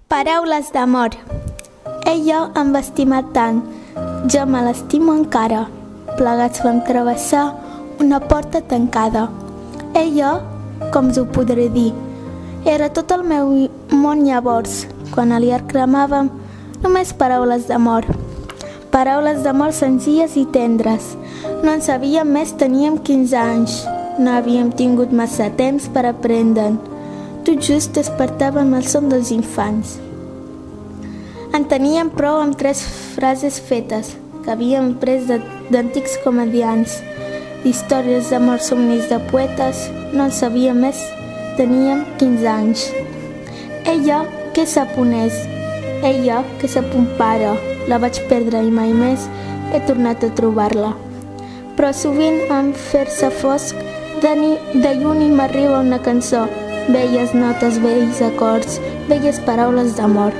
Paraules d'amor. Ella em va estimar tant, jo me l'estimo encara. Plegats vam travessar una porta tancada. Ella, com us ho podré dir, era tot el meu món llavors, quan a l'IAR cremàvem només paraules d'amor. Paraules d'amor senzilles i tendres. No en sabíem més, teníem 15 anys. No havíem tingut massa temps per aprendre'n. Tot just despertàvem el son dels infants. En teníem prou amb 3 frases fetes que havíem pres d'antics comedians, històries d'amor, somnis de poetes. No en sabíem més, teníem 15 anys. Ella, que sap on és? Ella, que sap un pare? La vaig perdre i mai més he tornat a trobar-la. Però sovint en fer-se fosc de lluny m'arriba una cançó, velles notes, vells acords, velles paraules d'amor.